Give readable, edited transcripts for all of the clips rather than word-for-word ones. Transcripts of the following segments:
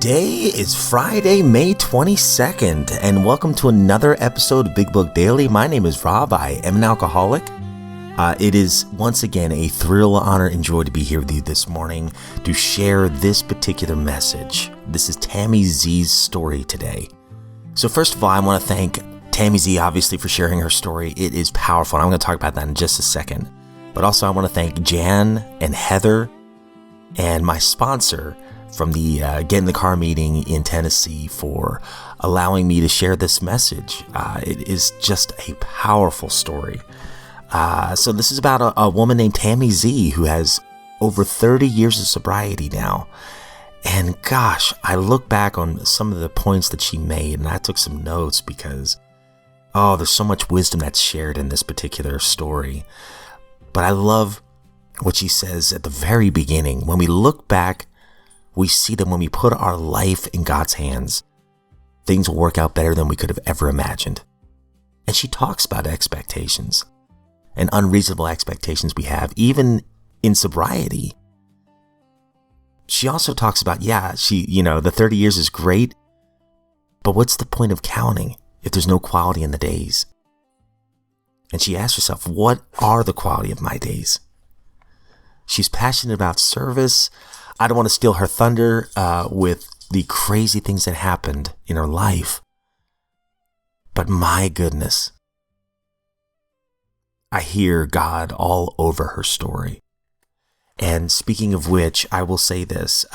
Today is Friday, May 22nd, and welcome to another episode of Big Book Daily. My name is Rob. I am an alcoholic. It is once again a thrill, honor, and joy to be here with you this morning to share this particular message. This is Tammy Z's story today. So first of all, I want to thank Tammy Z, obviously, for sharing her story. It is powerful, and I'm going to talk about that in just a second. But also, I want to thank Jan and Heather and my sponsor from the Get in the Car meeting in Tennessee for allowing me to share this message. It is just a powerful story. So this is about a woman named Tammy Z who has over 30 years of sobriety now. And gosh, I look back on some of the points that she made, and I took some notes because, there's so much wisdom that's shared in this particular story. But I love what she says at the very beginning. When we look back, we see that when we put our life in God's hands, things will work out better than we could have ever imagined. And she talks about expectations and unreasonable expectations we have, even in sobriety. She also talks about, the 30 years is great, but what's the point of counting if there's no quality in the days? And she asks herself, what are the quality of my days? She's passionate about service. I don't want to steal her thunder with the crazy things that happened in her life. But my goodness, I hear God all over her story. And speaking of which, I will say this.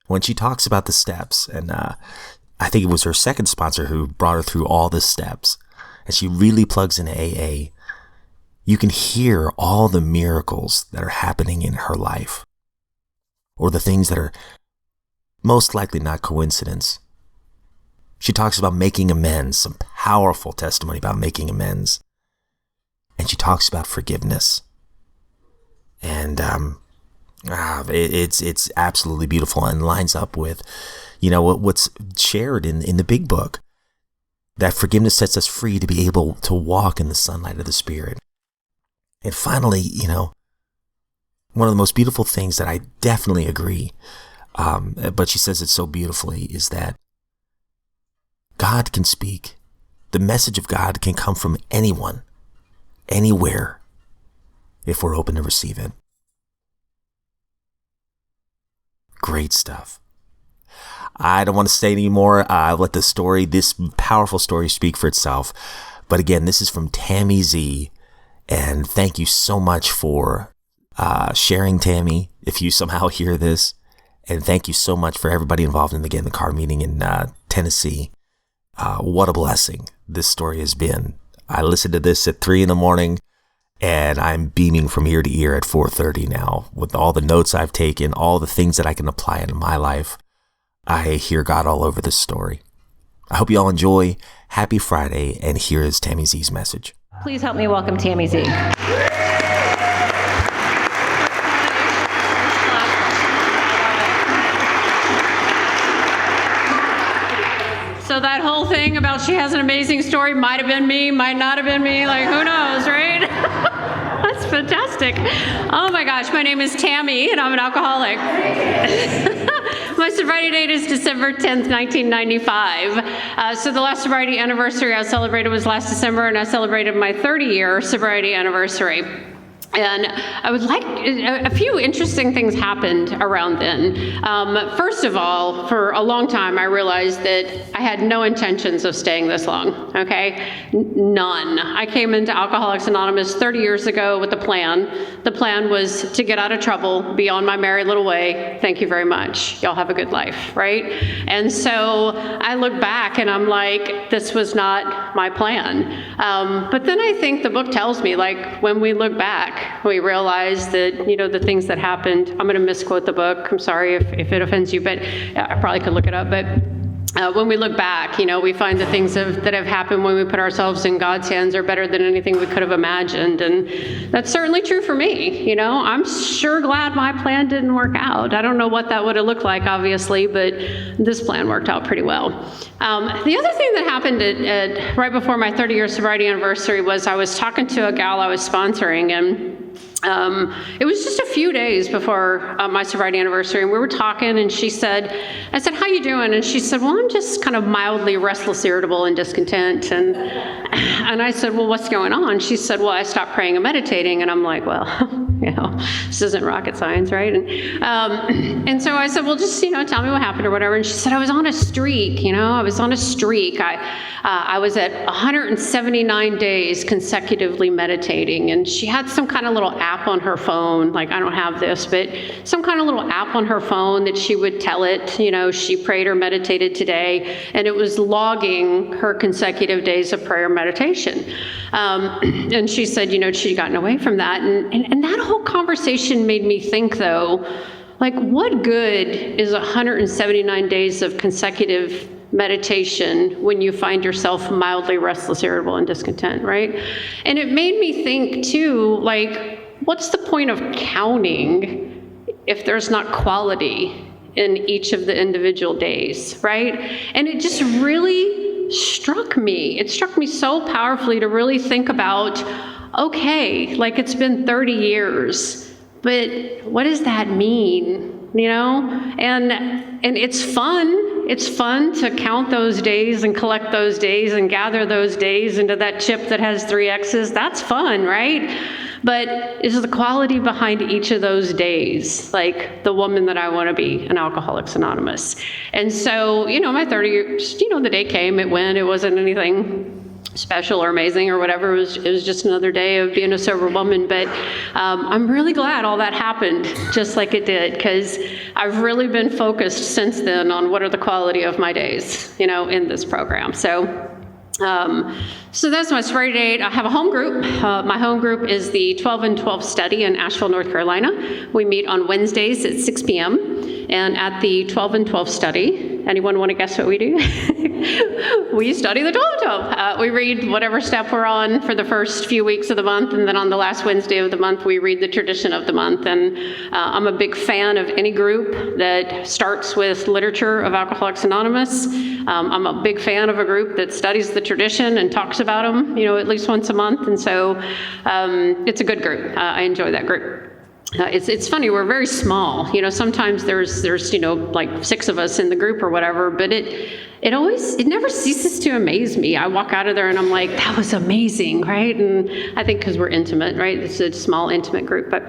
When she talks about the steps, and I think it was her second sponsor who brought her through all the steps, and she really plugs into AA, you can hear all the miracles that are happening in her life, or the things that are most likely not coincidence. She talks about making amends, some powerful testimony about making amends. And she talks about forgiveness. And it's absolutely beautiful and lines up with, what's shared in the big book. That forgiveness sets us free to be able to walk in the sunlight of the Spirit. And finally, one of the most beautiful things that I definitely agree, but she says it so beautifully, is that God can speak. The message of God can come from anyone, anywhere, if we're open to receive it. Great stuff. I don't want to say anymore. I'll let this powerful story speak for itself. But again, this is from Tammy Z. And thank you so much for sharing, Tammy, if you somehow hear this. And thank you so much for everybody involved in the Get in the Car meeting in Tennessee. What a blessing this story has been. I listened to this at 3 a.m, and I'm beaming from ear to ear at 4:30 now with all the notes I've taken, all the things that I can apply into my life. I hear God all over this story. I hope you all enjoy. Happy Friday, and here is Tammy Z's message. Please help me welcome Tammy Z. So that whole thing about she has an amazing story might have been me, might not have been me, like who knows, right? That's fantastic. Oh my gosh, my name is Tammy and I'm an alcoholic. My sobriety date is December 10th, 1995. So the last sobriety anniversary I celebrated was last December, and I celebrated my 30-year sobriety anniversary. And I would like, a few interesting things happened around then. First of all, for a long time, I realized that I had no intentions of staying this long, okay? None. I came into Alcoholics Anonymous 30 years ago with a plan. The plan was to get out of trouble, be on my merry little way. Thank you very much. Y'all have a good life, right? And so I look back and I'm like, this was not my plan. But then I think the book tells me, like, when we look back, we realize that, the things that happened, I'm going to misquote the book. I'm sorry if it offends you, but I probably could look it up. But when we look back, we find the things that have happened when we put ourselves in God's hands are better than anything we could have imagined. And that's certainly true for me. I'm sure glad my plan didn't work out. I don't know what that would have looked like, obviously, but this plan worked out pretty well. The other thing that happened right before my 30-year sobriety anniversary was I was talking to a gal I was sponsoring, and it was just a few days before my sobriety anniversary, and we were talking, and I said, how you doing? And she said, well, I'm just kind of mildly restless, irritable, and discontent. And I said, well, what's going on? She said, well, I stopped praying and meditating. And I'm like, well, this isn't rocket science, right? And so I said, well, just, tell me what happened or whatever. And she said, I was on a streak, I was on a streak. I was at 179 days consecutively meditating, and she had some kind of little app on her phone, like I don't have this, but some kind of little app on her phone that she would tell it, she prayed or meditated today, and it was logging her consecutive days of prayer meditation. And she said, she'd gotten away from that. And that whole conversation made me think, though, like, what good is 179 days of consecutive meditation when you find yourself mildly restless, irritable, and discontent, right? And it made me think, too, like, what's the point of counting if there's not quality in each of the individual days, right? And it just really struck me. It struck me so powerfully to really think about, okay, like it's been 30 years, but what does that mean? And it's fun. It's fun to count those days and collect those days and gather those days into that chip that has 3 X's. That's fun, right? But is the quality behind each of those days, like the woman that I want to be in Alcoholics Anonymous? And so, my 30 years, the day came, it went, it wasn't anything special or amazing or whatever. It was just another day of being a sober woman. But I'm really glad all that happened just like it did, because I've really been focused since then on what are the quality of my days, in this program. So that's my sobriety date. I have a home group. My home group is the 12 and 12 study in Asheville, North Carolina. We meet on Wednesdays at 6 p.m. And at the 12 and 12 study, anyone want to guess what we do? We study the 12 and 12. We read whatever step we're on for the first few weeks of the month, and then on the last Wednesday of the month, we read the tradition of the month. And I'm a big fan of any group that starts with literature of Alcoholics Anonymous. I'm a big fan of a group that studies the tradition and talks about them, at least once a month. And so it's a good group. I enjoy that group. It's funny, we're very small. Sometimes there's like 6 of us in the group or whatever, but it never ceases to amaze me. I walk out of there and I'm like, that was amazing, right? And I think because we're intimate, right? It's a small, intimate group. But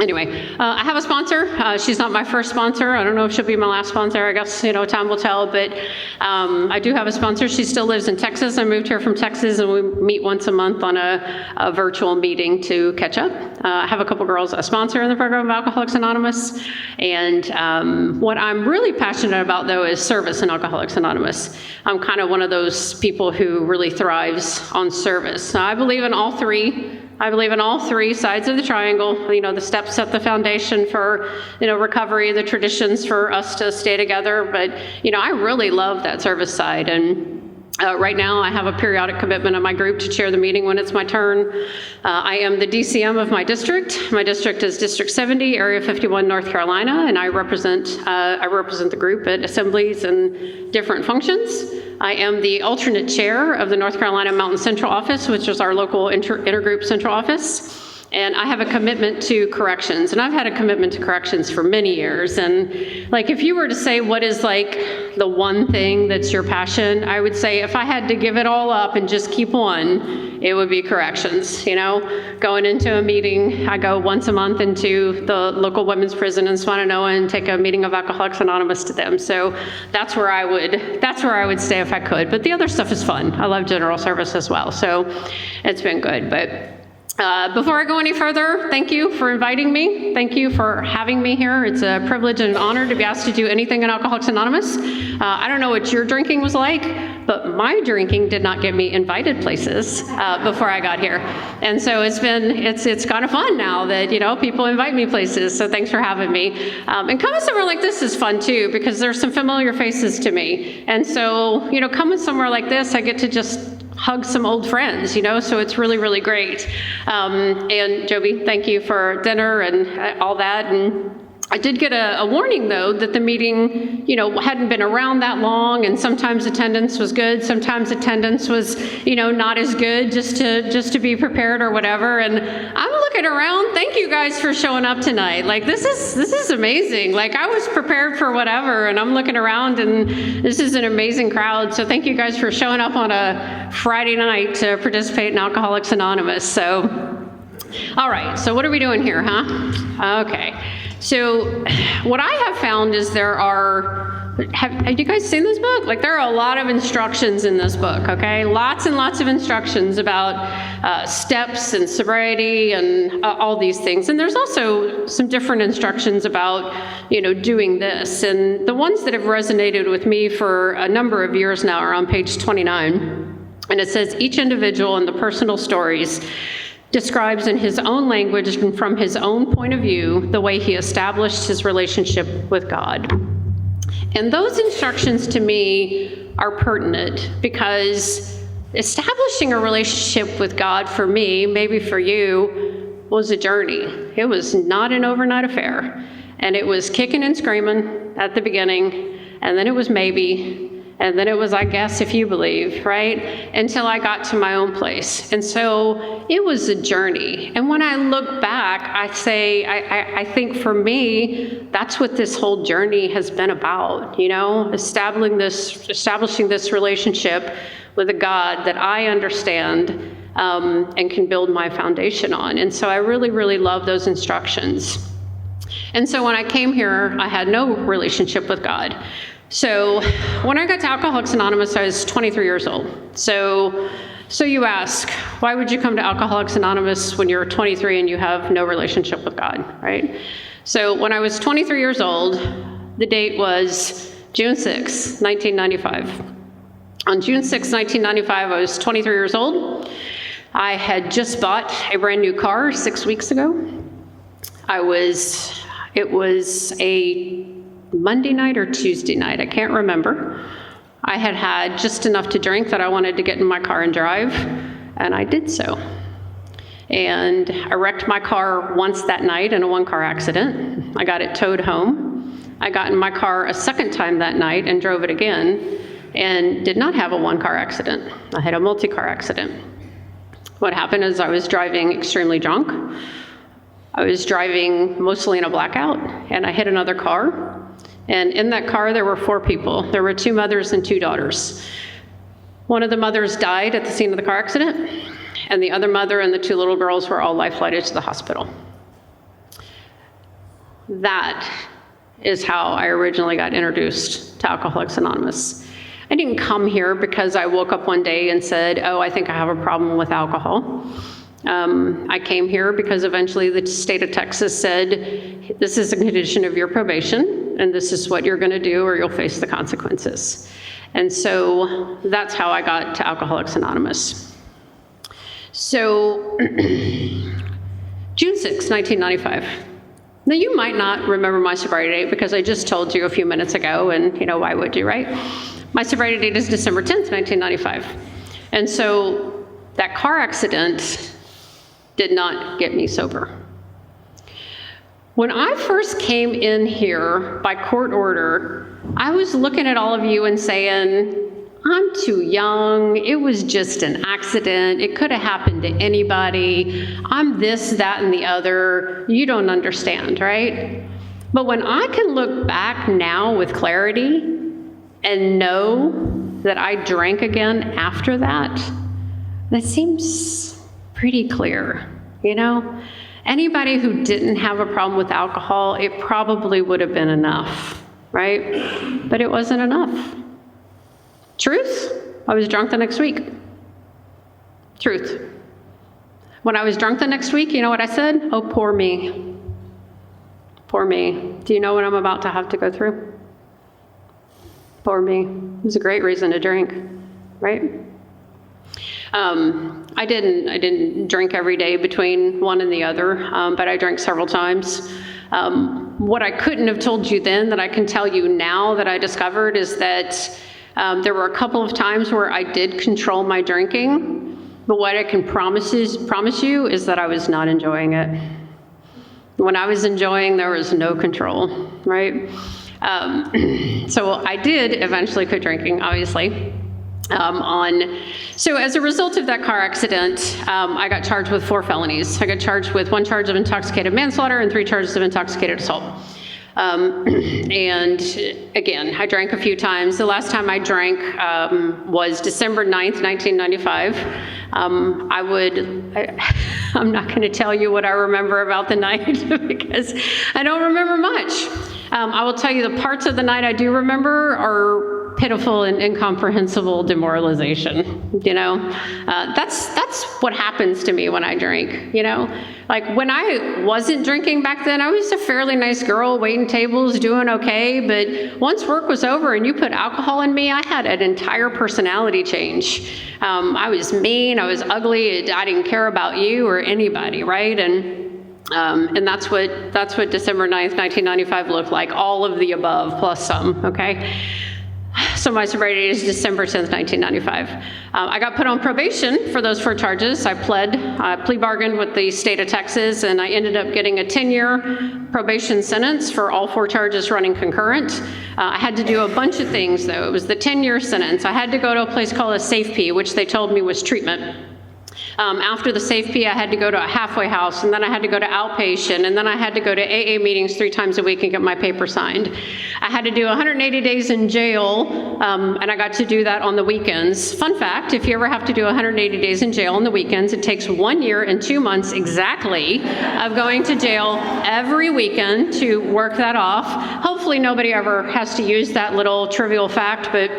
anyway, I have a sponsor. She's not my first sponsor. I don't know if she'll be my last sponsor. I guess, time will tell. But I do have a sponsor. She still lives in Texas. I moved here from Texas, and we meet once a month on a virtual meeting to catch up. I have a couple girls, a sponsor in the program of Alcoholics Anonymous. And what I'm really passionate about, though, is service in Alcoholics Anonymous. I'm kind of one of those people who really thrives on service. Now, I believe in all three. I believe in all 3 sides of the triangle. The steps set the foundation for, recovery, the traditions for us to stay together. But, I really love that service side. And right now, I have a periodic commitment of my group to chair the meeting when it's my turn. I am the DCM of my district. My district is District 70, Area 51, North Carolina, and I represent the group at assemblies and different functions. I am the alternate chair of the North Carolina Mountain Central Office, which is our local intergroup central office. And I have a commitment to corrections, and I've had a commitment to corrections for many years. And like, if you were to say what is like the one thing that's your passion, I would say if I had to give it all up and just keep one, it would be corrections. Going into a meeting, I go once a month into the local women's prison in Swannanoa and take a meeting of Alcoholics Anonymous to them. So that's where I would stay if I could. But the other stuff is fun. I love general service as well. So it's been good. But before I go any further, thank you for inviting me. Thank you for having me here. It's a privilege and an honor to be asked to do anything in Alcoholics Anonymous. I don't know what your drinking was like, but my drinking did not get me invited places before I got here. And so it's kind of fun now that, people invite me places. So thanks for having me. And coming somewhere like this is fun too, because there's some familiar faces to me. And so, coming somewhere like this, I get to just hug some old friends, so it's really, really great. And Joby, thank you for dinner and all that. And I did get a warning, though, that the meeting, hadn't been around that long, and sometimes attendance was good, sometimes attendance was, not as good, just to be prepared or whatever. And I'm looking around. Thank you guys for showing up tonight. Like, this is amazing. Like, I was prepared for whatever, and I'm looking around, and this is an amazing crowd. So thank you guys for showing up on a Friday night to participate in Alcoholics Anonymous. So, all right. So what are we doing here, huh? Okay. So what I have found is have you guys seen this book? Like, there are a lot of instructions in this book, okay? Lots and lots of instructions about steps and sobriety and all these things. And there's also some different instructions about, doing this. And the ones that have resonated with me for a number of years now are on page 29. And it says, each individual and the personal stories describes in his own language and from his own point of view the way he established his relationship with God. And those instructions to me are pertinent because establishing a relationship with God for me, maybe for you, was a journey. It was not an overnight affair. And it was kicking and screaming at the beginning, and then it was maybe, and then it was, I guess, if you believe, right? Until I got to my own place. And so it was a journey. And when I look back, I think for me, that's what this whole journey has been about, establishing this relationship with a God that I understand and can build my foundation on. And so I really, really love those instructions. And so when I came here, I had no relationship with God. So when I got to Alcoholics Anonymous, I was 23 years old. So you ask, why would you come to Alcoholics Anonymous when you're 23 and you have no relationship with God, right? So when I was 23 years old, the date was June 6, 1995. On June 6, 1995, I was 23 years old. I had just bought a brand new car 6 weeks ago. It was a Monday night or Tuesday night, I can't remember. I had just enough to drink that I wanted to get in my car and drive, and I did so. And I wrecked my car once that night in a one-car accident. I got it towed home. I got in my car a second time that night and drove it again, and did not have a one-car accident. I had a multi-car accident. What happened is I was driving extremely drunk. I was driving mostly in a blackout, and I hit another car. And in that car, there were 4 people. There were 2 mothers and 2 daughters. One of the mothers died at the scene of the car accident, and the other mother and the 2 little girls were all life-flighted to the hospital. That is how I originally got introduced to Alcoholics Anonymous. I didn't come here because I woke up one day and said, oh, I think I have a problem with alcohol. I came here because eventually the state of Texas said, this is a condition of your probation, and this is what you're going to do or you'll face the consequences. And so that's how I got to Alcoholics Anonymous. So June 6, 1995. Now, you might not remember my sobriety date because I just told you a few minutes ago, and why would you, right? My sobriety date is December 10th, 1995. And so that car accident did not get me sober. When I first came in here by court order, I was looking at all of you and saying, I'm too young, it was just an accident, it could have happened to anybody, I'm this, that, and the other, you don't understand, right? But when I can look back now with clarity and know that I drank again after that seems pretty clear, Anybody who didn't have a problem with alcohol, it probably would have been enough, right? But it wasn't enough. Truth, I was drunk the next week. Truth. When I was drunk the next week, you know what I said? Oh, poor me. Poor me. Do you know what I'm about to have to go through? Poor me. It was a great reason to drink, right? I didn't drink every day between one and the other, but I drank several times. What I couldn't have told you then that I can tell you now that I discovered is that there were a couple of times where I did control my drinking, but what I can promise you is that I was not enjoying it. When I was enjoying, there was no control, right? So I did eventually quit drinking, obviously. So as a result of that car accident, I got charged with 4 felonies. I got charged with 1 charge of intoxicated manslaughter and 3 charges of intoxicated assault. And again, I drank a few times. The last time I drank was December 9th, 1995. I'm not going to tell you what I remember about the night because I don't remember much. I will tell you the parts of the night I do remember are pitiful and incomprehensible demoralization. That's what happens to me when I drink. Like when I wasn't drinking back then, I was a fairly nice girl, waiting tables, doing okay. But once work was over and you put alcohol in me, I had an entire personality change. I was mean, I was ugly, I didn't care about you or anybody, right? And that's what December 9th, 1995 looked like, all of the above plus some, okay? So my sobriety is December 10th, 1995. I got put on probation for those 4 charges. I plea bargained with the state of Texas, and I ended up getting a 10-year probation sentence for all 4 charges running concurrent. I had to do a bunch of things, though. It was the 10-year sentence. I had to go to a place called a Safe P, which they told me was treatment. After the Safe P, I had to go to a halfway house, and then I had to go to outpatient, and then I had to go to AA meetings 3 times a week and get my paper signed. I had to do 180 days in jail, and I got to do that on the weekends. Fun fact, if you ever have to do 180 days in jail on the weekends, it takes 1 year and 2 months exactly of going to jail every weekend to work that off. Hopefully nobody ever has to use that little trivial fact, but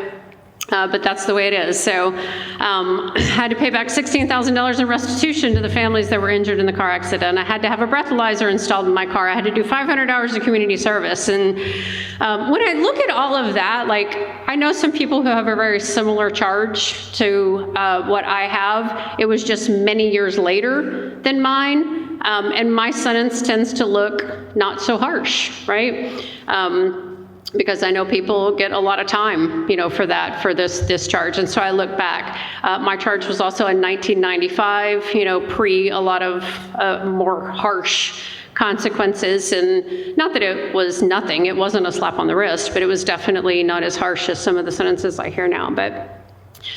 that's the way it is. So I had to pay back $16,000 in restitution to the families that were injured in the car accident. I had to have a breathalyzer installed in my car. I had to do 500 hours of community service. And when I look at all of that, like, I know some people who have a very similar charge to what I have. It was just many years later than mine. And my sentence tends to look not so harsh, right? Because I know people get a lot of time, for this charge. And so I look back. My charge was also in 1995, pre a lot of more harsh consequences. And not that it was nothing, it wasn't a slap on the wrist, but it was definitely not as harsh as some of the sentences I hear now.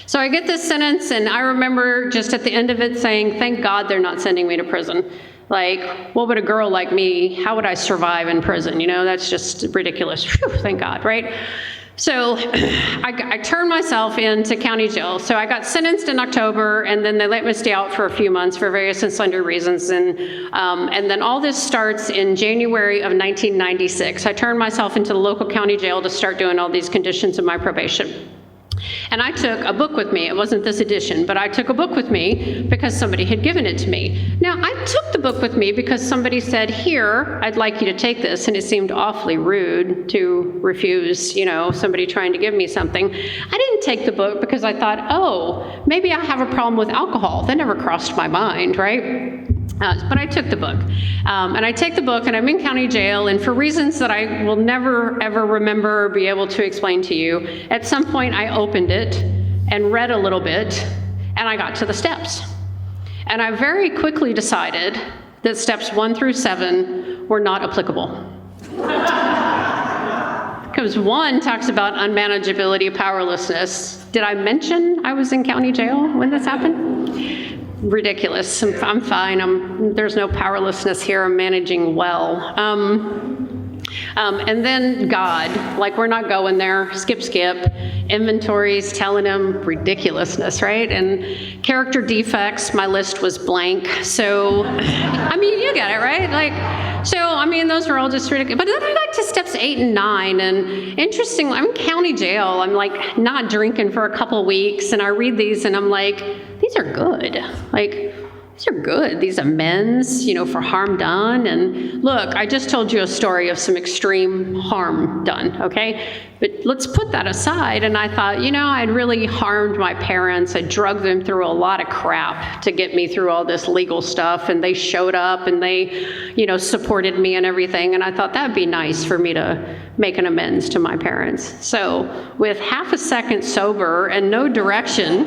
So I get this sentence, and I remember just at the end of it saying, thank God they're not sending me to prison. Like, what would a girl like me, how would I survive in prison? That's just ridiculous. Whew, thank God, right? So I turned myself into county jail. So I got sentenced in October, and then they let me stay out for a few months for various and sundry reasons. And then all this starts in January of 1996. I turned myself into the local county jail to start doing all these conditions of my probation. And I took a book with me. It wasn't this edition, but I took a book with me because somebody had given it to me. Now, I took the book with me because somebody said, here, I'd like you to take this. And it seemed awfully rude to refuse, somebody trying to give me something. I didn't take the book because I thought, oh, maybe I have a problem with alcohol. That never crossed my mind, right? But I took the book. And I take the book, and I'm in county jail, and for reasons that I will never, ever remember or be able to explain to you, at some point I opened it and read a little bit, and I got to the steps. And I very quickly decided that steps 1 through 7 were not applicable. Because 1 talks about unmanageability, powerlessness. Did I mention I was in county jail when this happened? Ridiculous. I'm fine. There's no powerlessness here. I'm managing well. And then God, like, we're not going there. Skip. Inventories, telling him ridiculously, right? And character defects, my list was blank. So, you get it, right? Those are all just ridiculous. But then I got to steps 8 and 9, and interestingly, I'm in county jail. I'm like not drinking for a couple of weeks, and I read these, and I'm like, these are good. These are good. These amends, for harm done. And look, I just told you a story of some extreme harm done, okay? But let's put that aside. And I thought, I'd really harmed my parents. I drugged them through a lot of crap to get me through all this legal stuff. And they showed up, and they, supported me and everything. And I thought that'd be nice for me to make an amends to my parents. So with half a second sober and no direction,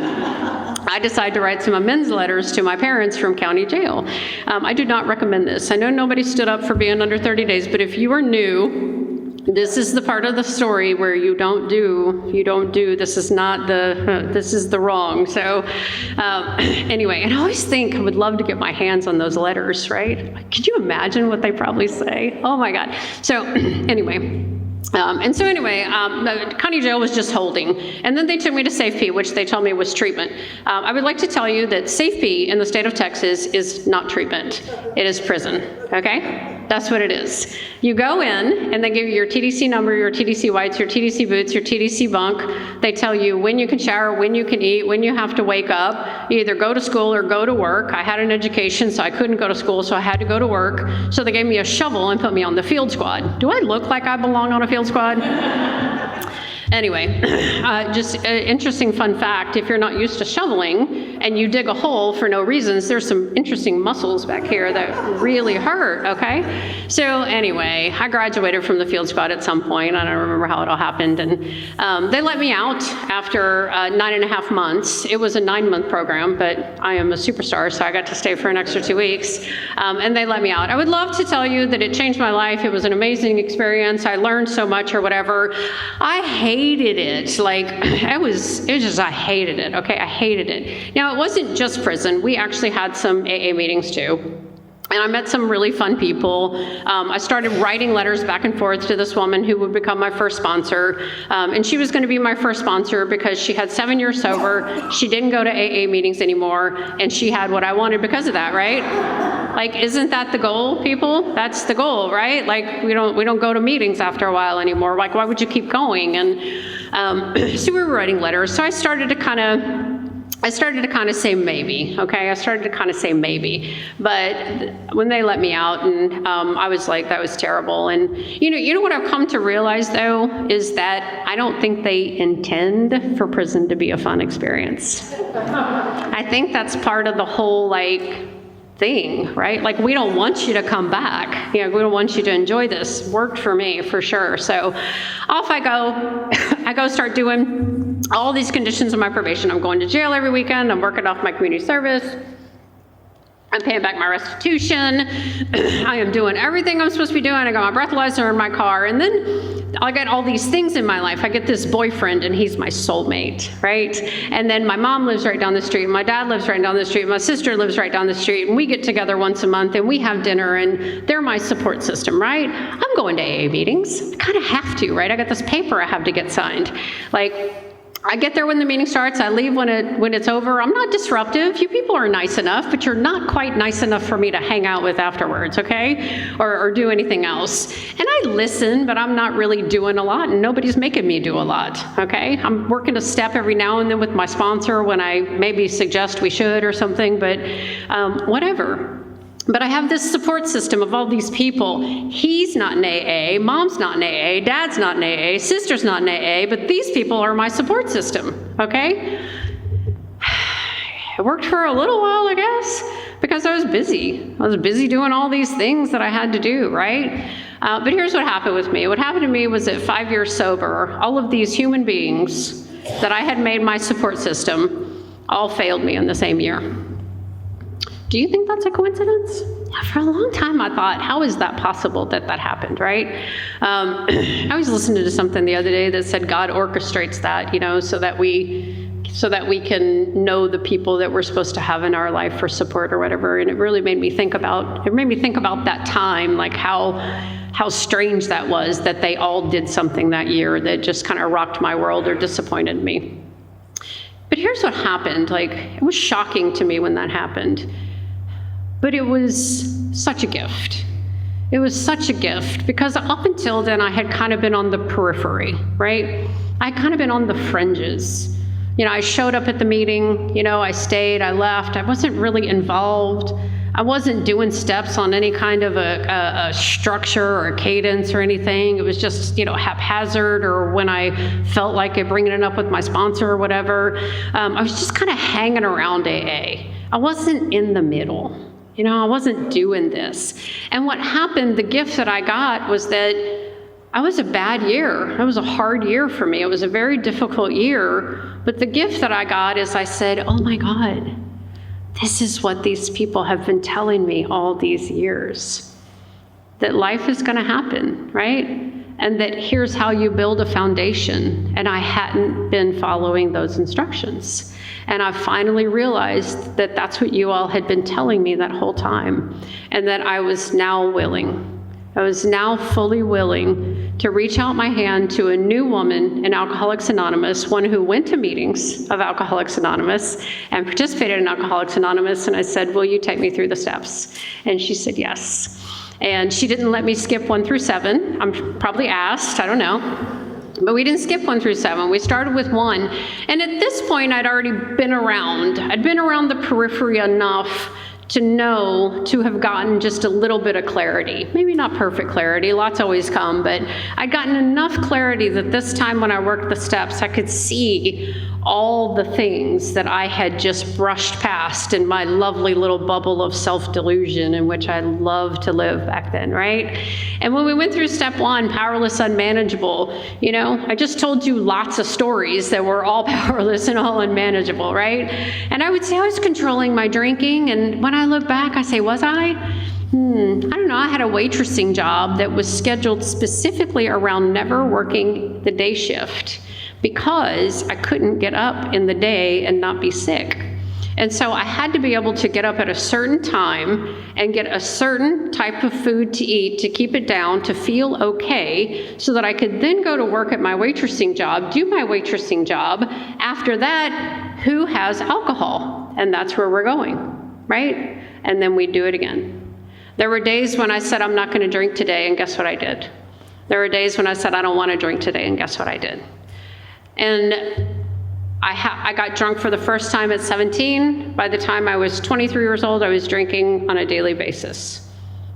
I decided to write some amends letters to my parents from county jail. I do not recommend this. I know nobody stood up for being under 30 days, but if you are new, this is the part of the story where you don't do, this is not this is the wrong. So anyway, and I always think I would love to get my hands on those letters, right? Could you imagine what they probably say? Oh my God. So anyway. County jail was just holding. And then they took me to SafeP, which they told me was treatment. I would like to tell you that SafeP in the state of Texas is not treatment. It is prison, okay? That's what it is. You go in, and they give you your TDC number, your TDC whites, your TDC boots, your TDC bunk. They tell you when you can shower, when you can eat, when you have to wake up. You either go to school or go to work. I had an education, so I couldn't go to school, so I had to go to work. So they gave me a shovel and put me on the field squad. Do I look like I belong on a field squad? Anyway, just an interesting fun fact, if you're not used to shoveling and you dig a hole for no reasons, there's some interesting muscles back here that really hurt, okay? So anyway, I graduated from the field squad at some point. I don't remember how it all happened. And they let me out after 9.5 months. It was a 9-month program, but I am a superstar, so I got to stay for an extra 2 weeks. And they let me out. I would love to tell you that it changed my life. It was an amazing experience. I learned so much or whatever. I hated it. Like, I hated it, okay? I hated it. Now, it wasn't just prison. We actually had some AA meetings too. And I met some really fun people. I started writing letters back and forth to this woman who would become my first sponsor. And she was going to be my first sponsor because she had 7 years sober. She didn't go to AA meetings anymore. And she had what I wanted because of that, right? Like, isn't that the goal, people? That's the goal, right? Like, we don't go to meetings after a while anymore. Like, why would you keep going? And so we were writing letters. So I started to kind of say maybe, okay? I started to kind of say maybe. But when they let me out, and I was like, that was terrible. And you know what I've come to realize, though, is that I don't think they intend for prison to be a fun experience. I think that's part of the whole, thing, right? Like, we don't want you to come back. We don't want you to enjoy this. Worked for me, for sure. So off I go. I go start doing all these conditions of my probation. I'm going to jail every weekend. I'm working off my community service. I'm paying back my restitution. I am doing everything I'm supposed to be doing. I got my breathalyzer in my car. And then I get all these things in my life. I get this boyfriend, and he's my soulmate, right? And then my mom lives right down the street. My dad lives right down the street. My sister lives right down the street. And we get together once a month, and we have dinner, and they're my support system, right? I'm going to AA meetings. I kind of have to, right? I got this paper I have to get signed. I get there when the meeting starts. I leave when it's over. I'm not disruptive. You people are nice enough, but you're not quite nice enough for me to hang out with afterwards, okay? Or do anything else. And I listen, but I'm not really doing a lot, and nobody's making me do a lot, okay? I'm working a step every now and then with my sponsor when I maybe suggest we should or something, but whatever. But I have this support system of all these people. He's not in AA, mom's not in AA, dad's not in AA, sister's not in AA, but these people are my support system, okay? It worked for a little while, I guess, because I was busy. I was busy doing all these things that I had to do, right? But here's what happened with me. What happened to me was at 5 years sober, all of these human beings that I had made my support system all failed me in the same year. Do you think that's a coincidence? For a long time, I thought, how is that possible that happened, right? I was listening to something the other day that said God orchestrates that, so that we can know the people that we're supposed to have in our life for support or whatever. And it really made me think about that time, like how strange that was that they all did something that year that just kind of rocked my world or disappointed me. But here's what happened. It was shocking to me when that happened. But it was such a gift. It was such a gift because up until then I had kind of been on the periphery, right? I had kind of been on the fringes. I showed up at the meeting, I stayed, I left. I wasn't really involved. I wasn't doing steps on any kind of a structure or a cadence or anything. It was just, haphazard or when I felt like it, bringing it up with my sponsor or whatever. I was just kind of hanging around AA. I wasn't in the middle. I wasn't doing this. And what happened, the gift that I got was that I was a bad year. It was a hard year for me. It was a very difficult year. But the gift that I got is I said, oh my God, this is what these people have been telling me all these years. That life is going to happen, right? And that here's how you build a foundation. And I hadn't been following those instructions. And I finally realized that that's what you all had been telling me that whole time. And that I was now willing. I was now fully willing to reach out my hand to a new woman in Alcoholics Anonymous, one who went to meetings of Alcoholics Anonymous and participated in Alcoholics Anonymous. And I said, will you take me through the steps? And she said, yes. And she didn't let me skip 1 through 7. I'm probably asked, I don't know. But we didn't skip 1 through 7. We started with 1. And at this point, I'd already been around. I'd been around the periphery enough to have gotten just a little bit of clarity. Maybe not perfect clarity, lots always come, but I'd gotten enough clarity that this time when I worked the steps, I could see all the things that I had just brushed past in my lovely little bubble of self-delusion in which I loved to live back then, right? And when we went through step 1, powerless, unmanageable, I just told you lots of stories that were all powerless and all unmanageable, right? And I would say I was controlling my drinking, and when I look back, I say, was I? I don't know. I had a waitressing job that was scheduled specifically around never working the day shift because I couldn't get up in the day and not be sick. And so I had to be able to get up at a certain time and get a certain type of food to eat to keep it down, to feel okay, so that I could then go to work at my waitressing job, do my waitressing job. After that, who has alcohol? And that's where we're going, right? And then we do it again. There were days when I said, I'm not going to drink today, and guess what I did? There were days when I said, I don't want to drink today, and guess what I did? And I got drunk for the first time at 17. By the time I was 23 years old, I was drinking on a daily basis.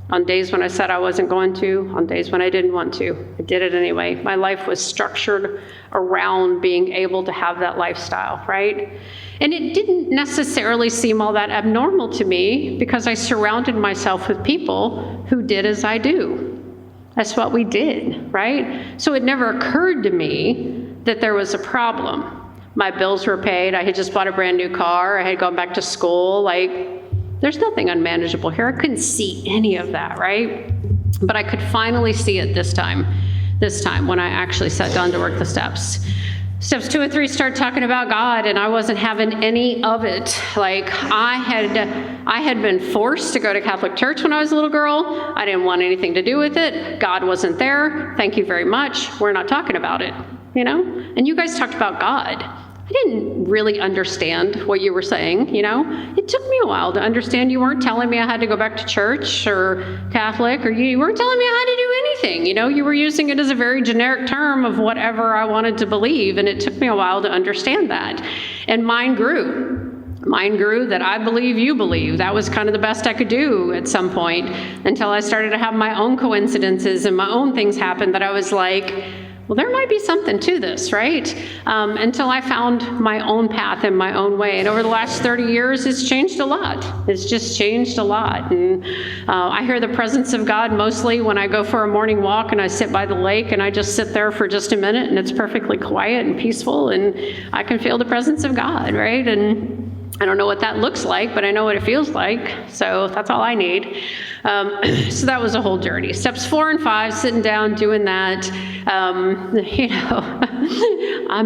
On days when I said I wasn't going to, on days when I didn't want to. I did it anyway. My life was structured around being able to have that lifestyle, right? And it didn't necessarily seem all that abnormal to me because I surrounded myself with people who did as I do. That's what we did, right? So it never occurred to me that there was a problem. My bills were paid. I had just bought a brand new car. I had gone back to school. There's nothing unmanageable here. I couldn't see any of that, right? But I could finally see it this time when I actually sat down to work the steps. Steps 2 and 3 start talking about God, and I wasn't having any of it. I had been forced to go to Catholic church when I was a little girl. I didn't want anything to do with it. God wasn't there. Thank you very much. We're not talking about it, And you guys talked about God. I didn't really understand what you were saying, It took me a while to understand you weren't telling me I had to go back to church or Catholic, or you weren't telling me I had to do anything, You were using it as a very generic term of whatever I wanted to believe, and it took me a while to understand that. And mine grew. Mine grew that I believe you believe. That was kind of the best I could do at some point until I started to have my own coincidences and my own things happen that I was like, well, there might be something to this, right? Until I found my own path and my own way. And over the last 30 years, it's changed a lot. It's just changed a lot. And I hear the presence of God mostly when I go for a morning walk and I sit by the lake and I just sit there for just a minute and it's perfectly quiet and peaceful and I can feel the presence of God, right? And I don't know what that looks like, but I know what it feels like. So that's all I need. So that was a whole journey. Steps 4 and 5, sitting down, doing that. I'm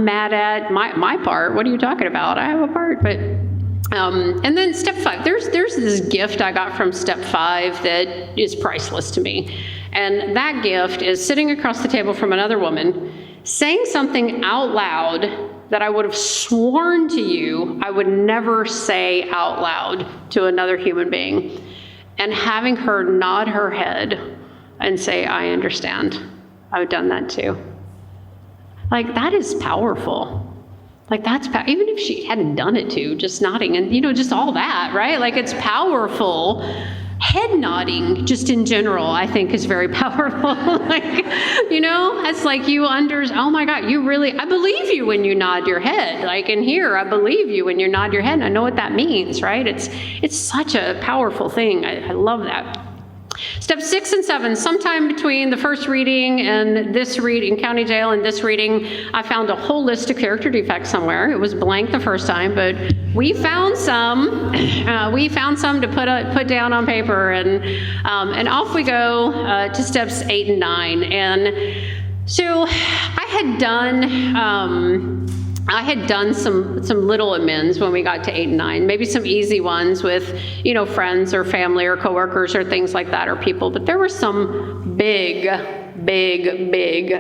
mad at my part. What are you talking about? I have a part, but and then step 5. There's this gift I got from step 5 that is priceless to me. And that gift is sitting across the table from another woman, saying something out loud that I would have sworn to you I would never say out loud to another human being, and having her nod her head and say, I understand. I've done that too. That is powerful. Even if she hadn't done it too, just nodding and, just all that, right? It's powerful. Head nodding, just in general, I think is very powerful. It's like oh my God, I believe you when you nod your head. In here, I believe you when you nod your head. And I know what that means, right? It's such a powerful thing. I love that. Step 6 and 7, sometime between the first reading and this reading, county jail, and this reading, I found a whole list of character defects somewhere. It was blank the first time, but we found some. To put down on paper, and off we go to steps 8 and 9. And so I had done some little amends when we got to 8 and 9, maybe some easy ones with, friends or family or coworkers or things like that, or people, but there were some big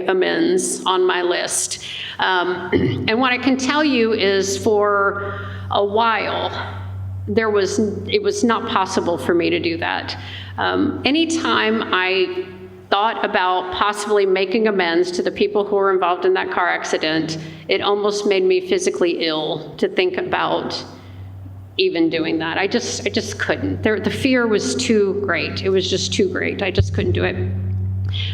amends on my list. And what I can tell you is for a while, it was not possible for me to do that. Anytime I thought about possibly making amends to the people who were involved in that car accident, it almost made me physically ill to think about even doing that. I just couldn't. The fear was too great. It was just too great. I just couldn't do it.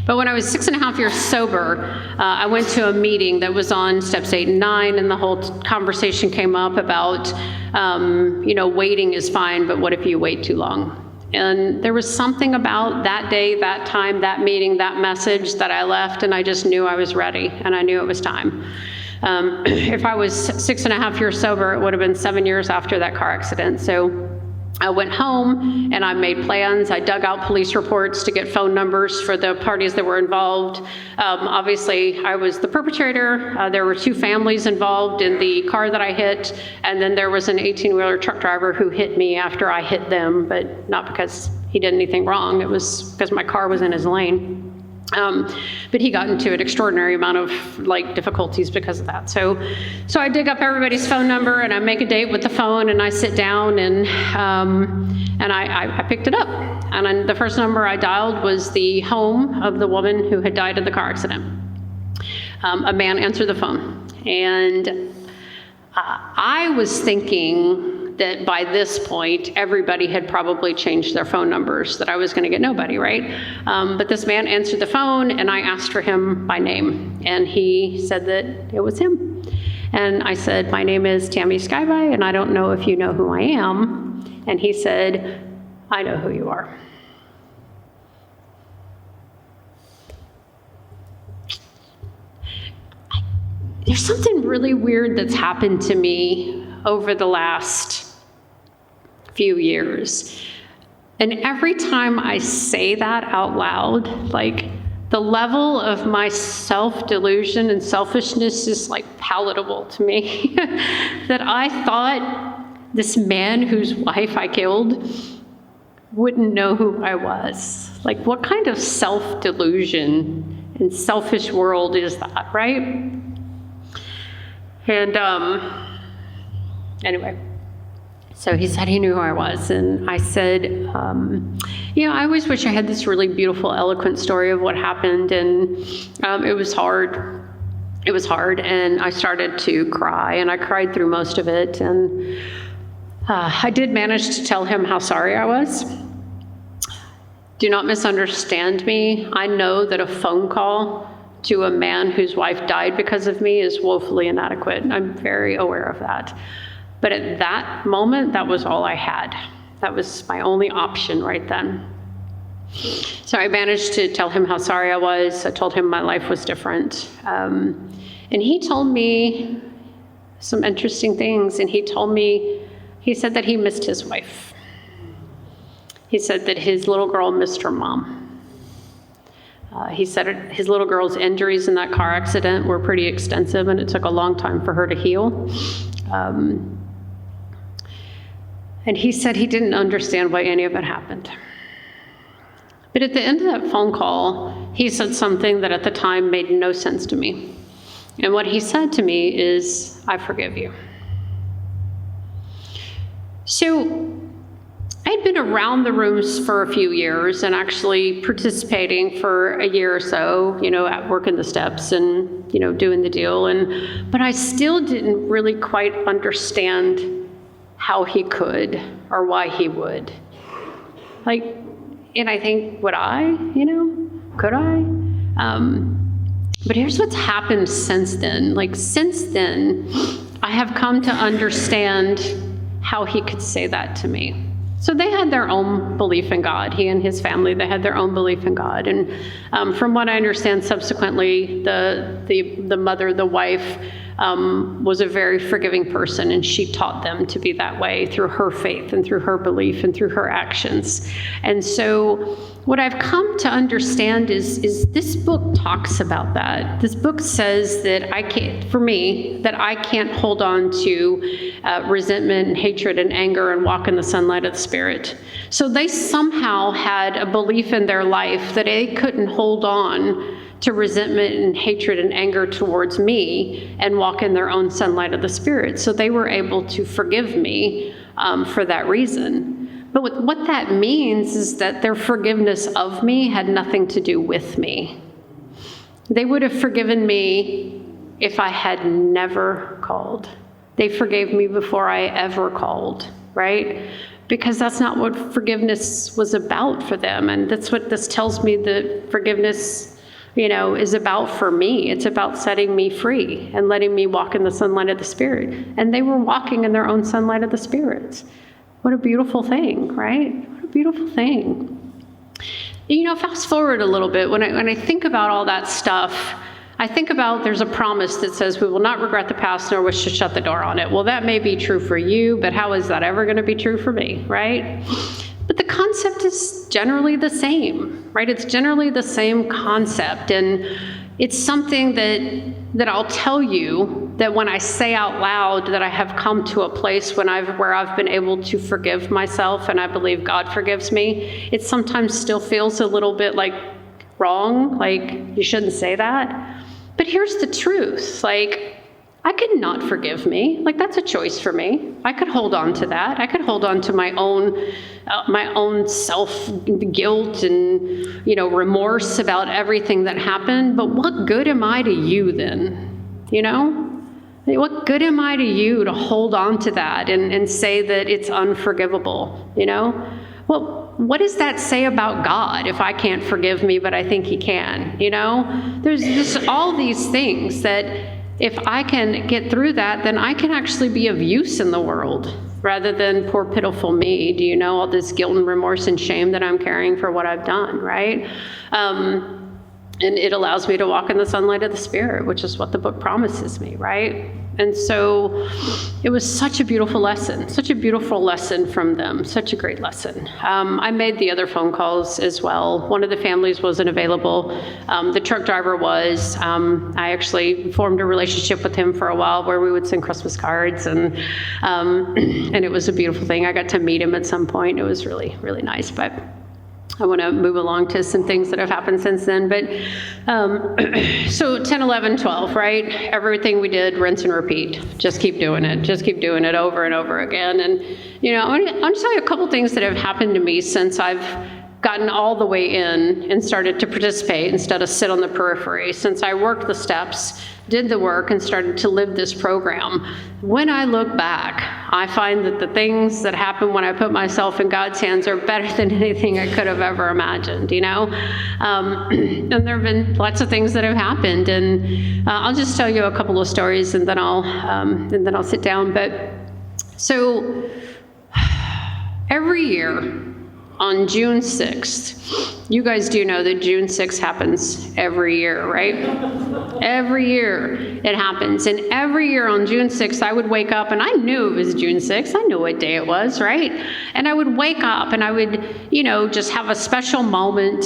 But when I was 6.5 years sober, I went to a meeting that was on steps 8 and 9, and the whole conversation came up about, waiting is fine, but what if you wait too long? And there was something about that day, that time, that meeting, that message that I left, and I just knew I was ready, and I knew it was time. If I was 6.5 years sober, it would have been 7 years after that car accident. So I went home and I made plans. I dug out police reports to get phone numbers for the parties that were involved. Obviously, I was the perpetrator. There were 2 families involved in the car that I hit, and then there was an 18-wheeler truck driver who hit me after I hit them, but not because he did anything wrong. It was because my car was in his lane. But he got into an extraordinary amount of difficulties because of that. So I dig up everybody's phone number and I make a date with the phone and I sit down and I picked it up. And then the first number I dialed was the home of the woman who had died in the car accident. A man answered the phone, and I was thinking that by this point, everybody had probably changed their phone numbers, that I was going to get nobody, right? But this man answered the phone, and I asked for him by name, and he said that it was him. And I said, my name is Tammy Skyby, and I don't know if you know who I am. And he said, I know who you are. There's something really weird that's happened to me over the last few years. And every time I say that out loud, the level of my self-delusion and selfishness is palatable to me. That I thought this man whose wife I killed wouldn't know who I was. What kind of self-delusion and selfish world is that, right? And anyway, so he said he knew who I was, and I said, I always wish I had this really beautiful, eloquent story of what happened, and it was hard. It was hard, and I started to cry, and I cried through most of it, and I did manage to tell him how sorry I was. Do not misunderstand me. I know that a phone call to a man whose wife died because of me is woefully inadequate. I'm very aware of that. But at that moment, that was all I had. That was my only option right then. So I managed to tell him how sorry I was. I told him my life was different. And he told me some interesting things. And he said that he missed his wife. He said that his little girl missed her mom. He said his little girl's injuries in that car accident were pretty extensive, and it took a long time for her to heal. And he said he didn't understand why any of it happened. But at the end of that phone call, he said something that at the time made no sense to me. And what he said to me is, I forgive you. So I'd been around the rooms for a few years and actually participating for a year or so, at working the steps and, doing the deal. But I still didn't really quite understand how he could or why he would. And I think, would I, could I? But here's what's happened since then. Since then, I have come to understand how he could say that to me. So they had their own belief in God. He and his family, they had their own belief in God. And from what I understand, subsequently, the mother, the wife, was a very forgiving person, and she taught them to be that way through her faith and through her belief and through her actions. And so what I've come to understand is this book talks about that. This book says that I can't hold on to resentment and hatred and anger and walk in the sunlight of the Spirit. So they somehow had a belief in their life that they couldn't hold on to resentment and hatred and anger towards me and walk in their own sunlight of the Spirit. So they were able to forgive me for that reason. But what that means is that their forgiveness of me had nothing to do with me. They would have forgiven me if I had never called. They forgave me before I ever called, right? Because that's not what forgiveness was about for them. And that's what this tells me that forgiveness, is about for me. It's about setting me free and letting me walk in the sunlight of the Spirit. And they were walking in their own sunlight of the Spirit. What a beautiful thing, right? What a beautiful thing. Fast forward a little bit. When I think about all that stuff, I think about there's a promise that says we will not regret the past nor wish to shut the door on it. Well, that may be true for you, but how is that ever going to be true for me, right? But the concept is generally the same, right? It's generally the same concept. And it's something that I'll tell you that when I say out loud that I have come to a place where I've been able to forgive myself and I believe God forgives me, it sometimes still feels a little bit like wrong, like you shouldn't say that. But here's the truth, I could not forgive me. That's a choice for me. I could hold on to that. I could hold on to my own self-guilt and, remorse about everything that happened. But what good am I to you then? What good am I to you to hold on to that and say that it's unforgivable? Well, what does that say about God if I can't forgive me, but I think he can? There's just all these things that if I can get through that, then I can actually be of use in the world rather than poor, pitiful me. Do you know all this guilt and remorse and shame that I'm carrying for what I've done, right? And it allows me to walk in the sunlight of the Spirit, which is what the book promises me, right? And so it was such a beautiful lesson from them, such a great lesson. I made the other phone calls as well. One of the families wasn't available. The truck driver was. I actually formed a relationship with him for a while where we would send Christmas cards, and it was a beautiful thing. I got to meet him at some point. It was really, really nice, but I want to move along to some things that have happened since then. But so 10, 11, 12, right? Everything we did, rinse and repeat. Just keep doing it. Just keep doing it over and over again. And, I'm going to tell you a couple things that have happened to me since I've gotten all the way in and started to participate instead of sit on the periphery. Since I worked the steps, did the work, and started to live this program. When I look back, I find that the things that happen when I put myself in God's hands are better than anything I could have ever imagined, And there have been lots of things that have happened, and I'll just tell you a couple of stories, and then I'll sit down. But so every year, on June 6th, you guys do know that June 6th happens every year, right? Every year it happens. And every year on June 6th, I would wake up, and I knew it was June 6th. I knew what day it was, right? And I would wake up and I would, just have a special moment,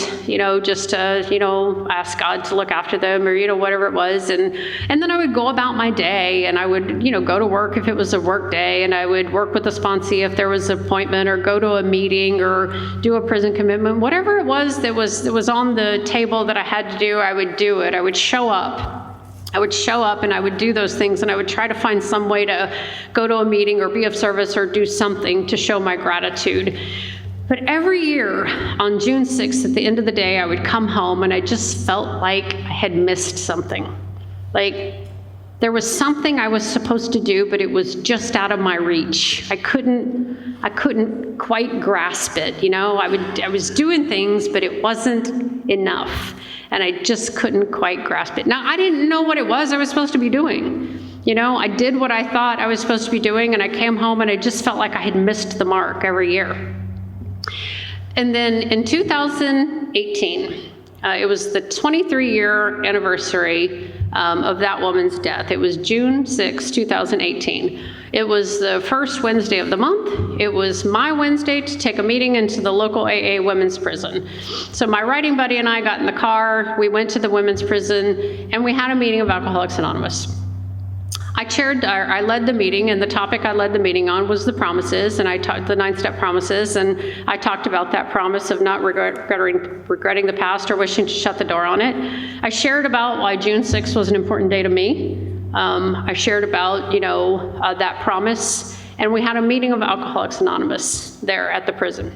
just to, ask God to look after them or, whatever it was. And then I would go about my day, and I would, go to work if it was a work day, and I would work with the sponsee if there was an appointment, or go to a meeting, or do a prison commitment, whatever it was that was on the table that I had to do, I would do it. I would show up and I would do those things, and I would try to find some way to go to a meeting or be of service or do something to show my gratitude. But every year on June 6th, at the end of the day, I would come home and I just felt like I had missed something. Like there was something I was supposed to do, but it was just out of my reach. I couldn't quite grasp it. I was doing things, but it wasn't enough. And I just couldn't quite grasp it. Now, I didn't know what it was I was supposed to be doing. I did what I thought I was supposed to be doing, and I came home and I just felt like I had missed the mark every year. And then in 2018, it was the 23-year anniversary of that woman's death. It was June 6, 2018. It was the first Wednesday of the month. It was my Wednesday to take a meeting into the local AA women's prison. So my writing buddy and I got in the car, we went to the women's prison, and we had a meeting of Alcoholics Anonymous. I led the meeting, and the topic I led the meeting on was the promises, and I taught the 9-step promises, and I talked about that promise of not regretting the past or wishing to shut the door on it. I shared about why June 6th was an important day to me. I shared about, that promise, and we had a meeting of Alcoholics Anonymous there at the prison.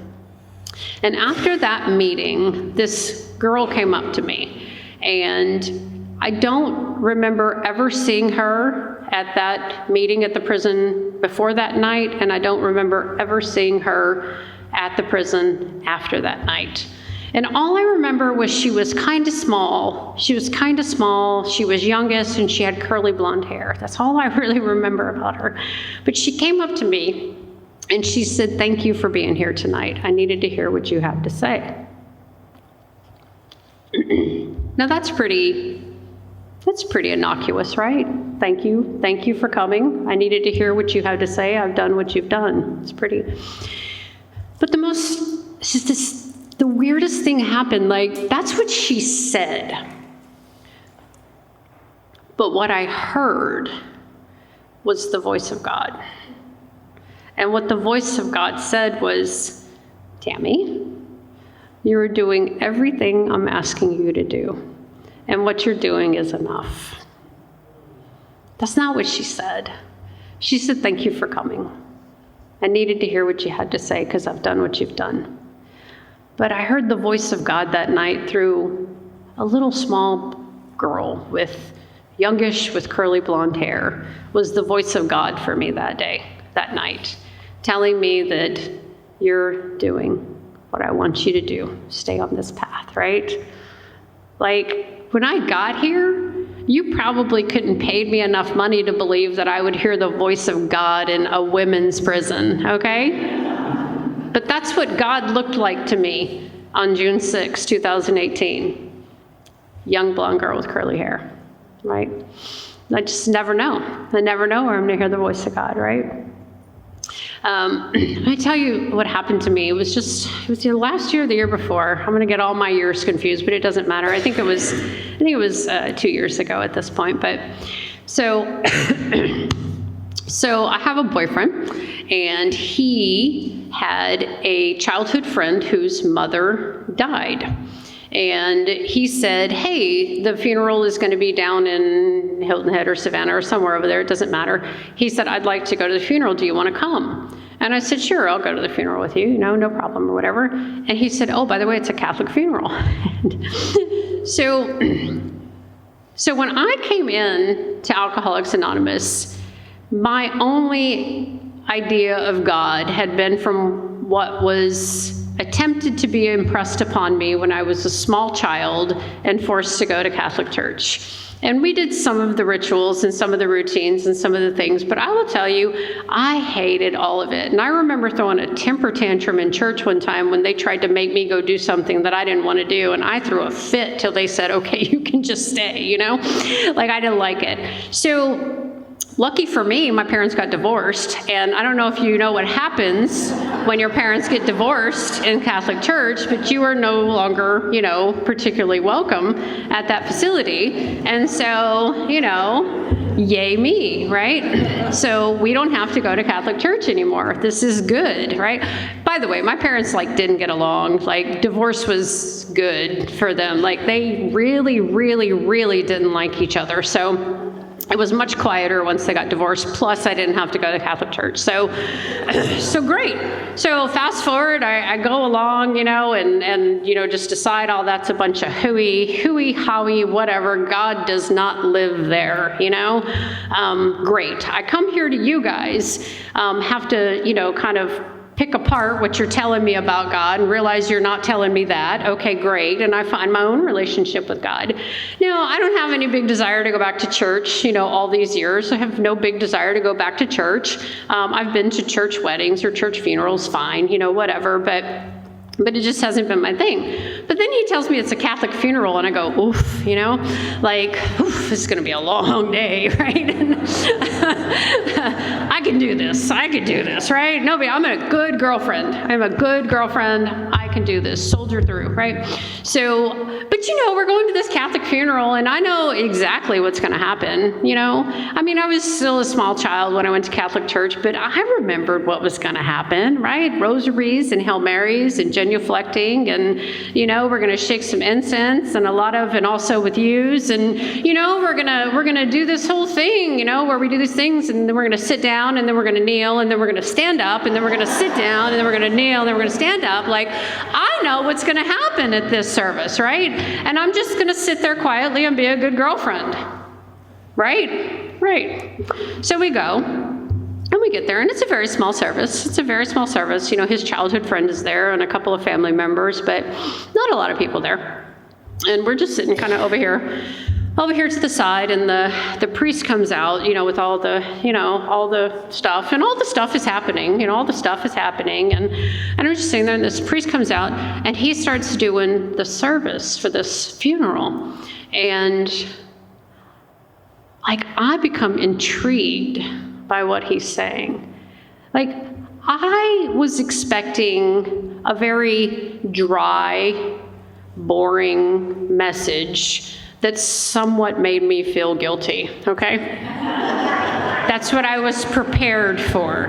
And after that meeting, this girl came up to me, and I don't remember ever seeing her at that meeting at the prison before that night, and I don't remember ever seeing her at the prison after that night. And all I remember was she was kind of small. She was youngest, and she had curly blonde hair. That's all I really remember about her. But she came up to me, and she said, "Thank you for being here tonight. I needed to hear what you had to say." Now that's pretty innocuous, right? Thank you for coming. I needed to hear what you had to say. I've done what you've done. It's pretty. But the weirdest thing happened. That's what she said. But what I heard was the voice of God. And what the voice of God said was, "Tammy, you are doing everything I'm asking you to do. And what you're doing is enough." That's not what she said. She said, "Thank you for coming. I needed to hear what you had to say because I've done what you've done." But I heard the voice of God that night through a little small girl youngish with curly blonde hair, was the voice of God for me that night, telling me that you're doing what I want you to do. Stay on this path, right? When I got here, you probably couldn't pay me enough money to believe that I would hear the voice of God in a women's prison, okay? But that's what God looked like to me on June 6, 2018. Young blonde girl with curly hair, right? I just never know. I never know where I'm going to hear the voice of God, right? Let me tell you what happened to me. It was the last year or the year before. I'm going to get all my years confused, but it doesn't matter. I think it was 2 years ago at this point. But so I have a boyfriend, and he had a childhood friend whose mother died. And he said, "Hey, the funeral is going to be down in Hilton Head or Savannah or somewhere over there. It doesn't matter." He said, "I'd like to go to the funeral. Do you want to come?" And I said, "Sure, I'll go to the funeral with you. No problem," or whatever. And he said, "Oh, by the way, it's a Catholic funeral." So when I came in to Alcoholics Anonymous, my only idea of God had been from what was attempted to be impressed upon me when I was a small child and forced to go to Catholic church. And we did some of the rituals and some of the routines and some of the things, but I will tell you, I hated all of it. And I remember throwing a temper tantrum in church one time when they tried to make me go do something that I didn't want to do, and I threw a fit till they said, "Okay, you can just stay," I didn't like it. So lucky for me, my parents got divorced, and I don't know if you know what happens when your parents get divorced in Catholic church, but you are no longer, particularly welcome at that facility. And so, yay me, right? So we don't have to go to Catholic church anymore. This is good, right? By the way, my parents didn't get along. Divorce was good for them. They really, really, really didn't like each other. So it was much quieter once they got divorced, plus I didn't have to go to Catholic church. So great. So fast forward, I go along, and just decide, that's a bunch of hooey, howie, whatever. God does not live there, Great. I come here to you guys, have to, kind of pick apart what you're telling me about God and realize you're not telling me that. Okay, great. And I find my own relationship with God. Now, I don't have any big desire to go back to church, all these years. I have no big desire to go back to church. I've been to church weddings or church funerals, fine, whatever. But But it just hasn't been my thing. But then he tells me it's a Catholic funeral, and I go, oof, like, oof, this is going to be a long day, right? I can do this, right? No, but I'm a good girlfriend. I can do this, soldier through, right? So, but we're going to this Catholic funeral, and I know exactly what's going to happen, I mean, I was still a small child when I went to Catholic church, but I remembered what was going to happen, right? Rosaries and Hail Marys and genuflecting, and, we're going to shake some incense and also with yous, and, we're going to do this whole thing, where we do these things, and then we're going to sit down, and then we're going to kneel, and then we're going to stand up, and then we're going to sit down, and then we're going to kneel, and then we're going to stand up. Like, I know what's going to happen at this service, right? And I'm just going to sit there quietly and be a good girlfriend, right? So we go, and we get there, and it's a very small service. His childhood friend is there, and a couple of family members, but not a lot of people there. And we're just sitting kind of over here to the side, and the priest comes out, with all the stuff, and all the stuff is happening, and I'm just sitting there, and this priest comes out, and he starts doing the service for this funeral, and like, I become intrigued by what he's saying. Like, I was expecting a very dry, boring message that somewhat made me feel guilty, okay? That's what I was prepared for.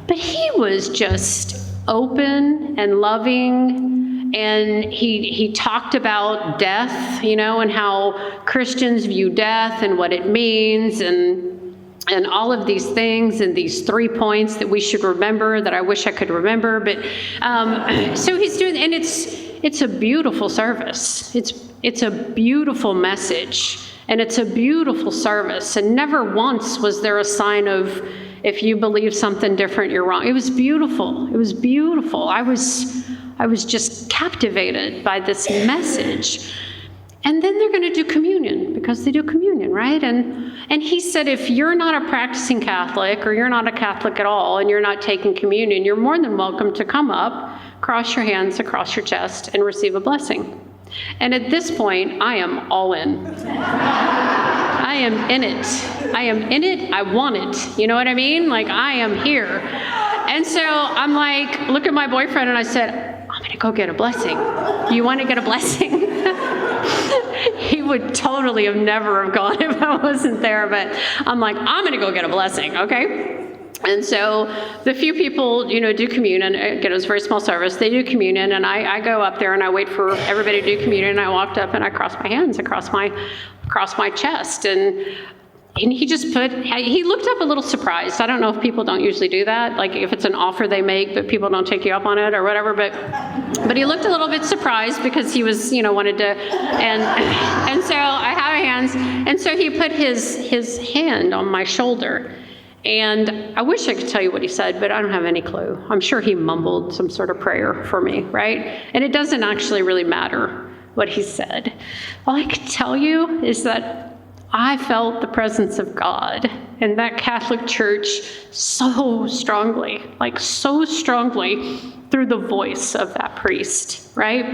But he was just open and loving, and he talked about death, and how Christians view death and what it means, and all of these things, and these 3 points that we should remember that I wish I could remember. But so he's doing, and it's a beautiful service. It's a beautiful message, and it's a beautiful service. And never once was there a sign of, if you believe something different, you're wrong. It was beautiful. I was just captivated by this message. And then they're going to do communion, because they do communion, right? And he said, if you're not a practicing Catholic, or you're not a Catholic at all, and you're not taking communion, you're more than welcome to come up, cross your hands across your chest, and receive a blessing. And at this point, I am all in. I am in it. I want it. You know what I mean? Like, I am here. And so I'm like, look at my boyfriend, and I said, I'm going to go get a blessing. You want to get a blessing? He would totally have never have gone if I wasn't there, but I'm like, I'm going to go get a blessing, okay? And so the few people, do communion. Again, it was a very small service. They do communion, and I go up there, and I wait for everybody to do communion. And I walked up, and I crossed my hands across my chest, and he looked up a little surprised. I don't know if people don't usually do that, like if it's an offer they make, but people don't take you up on it or whatever, but he looked a little bit surprised, because he was, wanted to, and so I had my hands, and so he put his hand on my shoulder, and I wish I could tell you what he said, but I don't have any clue. I'm sure he mumbled some sort of prayer for me, right? And it doesn't actually really matter what he said. All I can tell you is that I felt the presence of God in that Catholic church so strongly through the voice of that priest, right?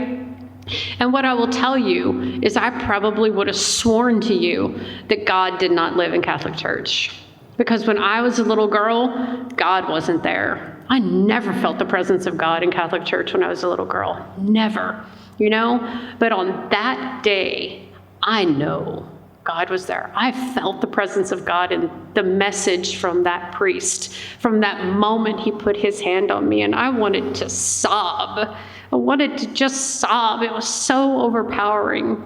And what I will tell you is I probably would have sworn to you that God did not live in Catholic church. Because when I was a little girl, God wasn't there. I never felt the presence of God in Catholic church when I was a little girl. Never, But on that day, I know God was there. I felt the presence of God in the message from that priest. From that moment he put his hand on me, and I wanted to sob. I wanted to just sob. It was so overpowering.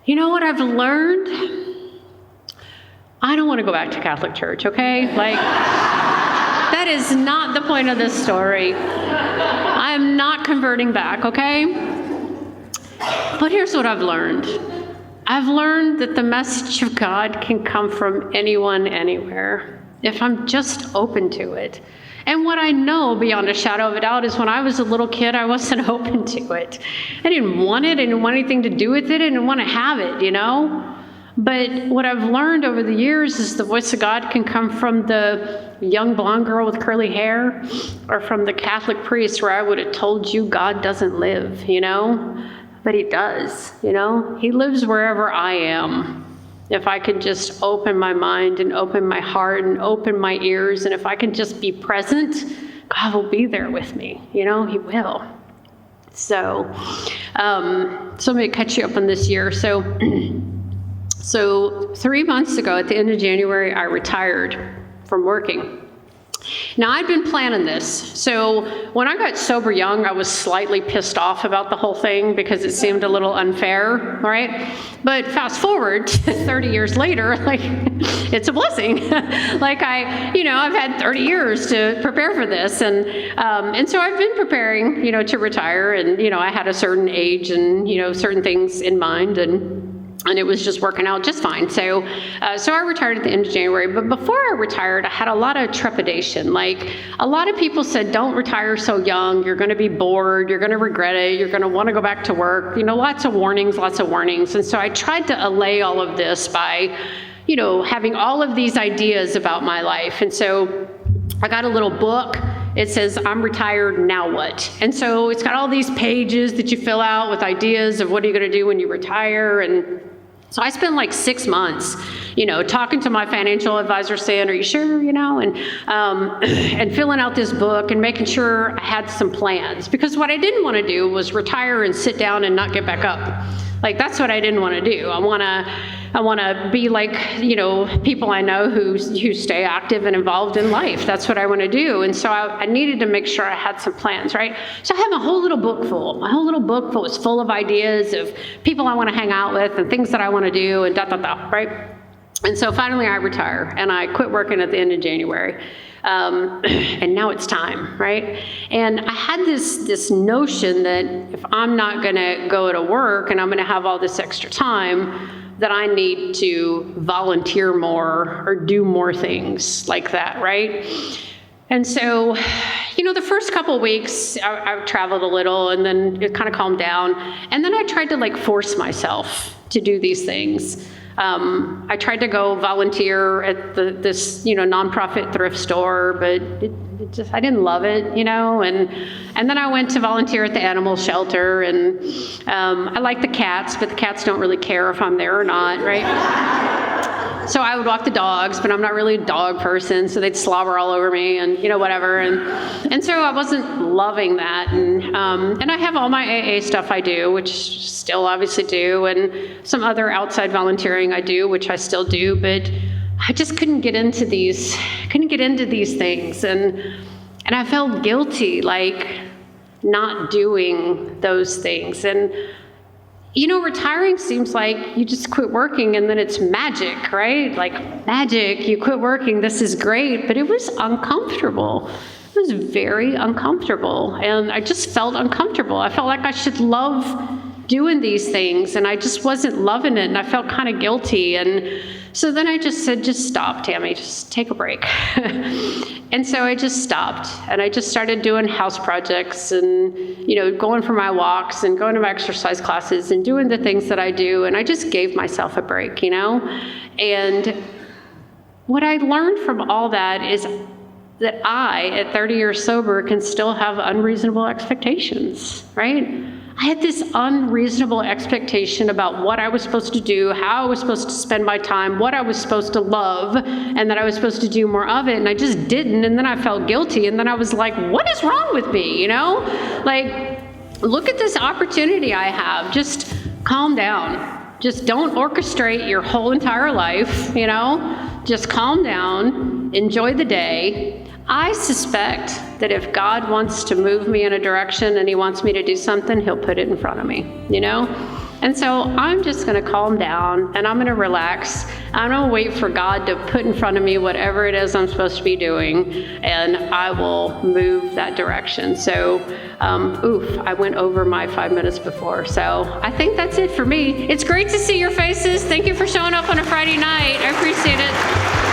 You know what I've learned? I don't want to go back to Catholic church, okay? Like, that is not the point of this story. I'm not converting back, okay? But here's what I've learned. I've learned that the message of God can come from anyone, anywhere, if I'm just open to it. And what I know beyond a shadow of a doubt is when I was a little kid, I wasn't open to it. I didn't want it. I didn't want anything to do with it. I didn't want to have it, But what I've learned over the years is the voice of God can come from the young blonde girl with curly hair, or from the Catholic priest where I would have told you God doesn't live, but he does, he lives wherever I am. If I can just open my mind and open my heart and open my ears, and if I can just be present, God will be there with me, he will. So let me catch you up on this year. So 3 months ago, at the end of January, I retired from working. Now, I'd been planning this. So when I got sober young, I was slightly pissed off about the whole thing because it seemed a little unfair, right? But fast forward to 30 years later, it's a blessing. I've had 30 years to prepare for this. And so I've been preparing, to retire. And, I had a certain age and, certain things in mind. And it was just working out just fine. So I retired at the end of January. But before I retired, I had a lot of trepidation. A lot of people said, don't retire so young. You're going to be bored. You're going to regret it. You're going to want to go back to work. Lots of warnings. And so I tried to allay all of this by, having all of these ideas about my life. And so I got a little book. It says, I'm retired, now what? And so it's got all these pages that you fill out with ideas of what are you going to do when you retire. And so I spent 6 months, talking to my financial advisor saying, are you sure, and filling out this book and making sure I had some plans. Because what I didn't want to do was retire and sit down and not get back up. That's what I didn't want to do. I want to be like, people I know who stay active and involved in life. That's what I want to do. And so I needed to make sure I had some plans, right? So I have a whole little book full. My whole little book full is full of ideas of people I want to hang out with and things that I want to do and right? And so finally I retire and I quit working at the end of January. And now it's time, right? And I had this notion that if I'm not going to go to work and I'm going to have all this extra time, that I need to volunteer more or do more things like that, right? And so, the first couple of weeks, I traveled a little, and then it kind of calmed down. And then I tried to force myself to do these things. I tried to go volunteer at this nonprofit thrift store, but I didn't love it, and then I went to volunteer at the animal shelter, and I like the cats, but the cats don't really care if I'm there or not, right? So I would walk the dogs, but I'm not really a dog person, so they'd slobber all over me and, whatever. And so I wasn't loving that. And I have all my AA stuff I do, which still obviously do, and some other outside volunteering I do, which I still do, but I just couldn't get into these things. And I felt guilty, not doing those things. And retiring seems like you just quit working and then it's magic, right? Magic, you quit working, this is great, but it was uncomfortable. It was very uncomfortable, and I just felt uncomfortable. I felt like I should love doing these things, and I just wasn't loving it, and I felt kind of guilty. And so then I just said, just stop, Tammy, just take a break. And so I just stopped, and I just started doing house projects and, going for my walks and going to my exercise classes and doing the things that I do. And I just gave myself a break, And what I learned from all that is that I, at 30 years sober, can still have unreasonable expectations, right? I had this unreasonable expectation about what I was supposed to do, how I was supposed to spend my time, what I was supposed to love, and that I was supposed to do more of it, and I just didn't, and then I felt guilty, and then I was like, what is wrong with me, Look at this opportunity I have. Just calm down. Just don't orchestrate your whole entire life, Just calm down, enjoy the day. I suspect that if God wants to move me in a direction and he wants me to do something, he'll put it in front of me, And so I'm just going to calm down and I'm going to relax. I'm going to wait for God to put in front of me whatever it is I'm supposed to be doing, and I will move that direction. So, I went over my 5 minutes before. So I think that's it for me. It's great to see your faces. Thank you for showing up on a Friday night. I appreciate it.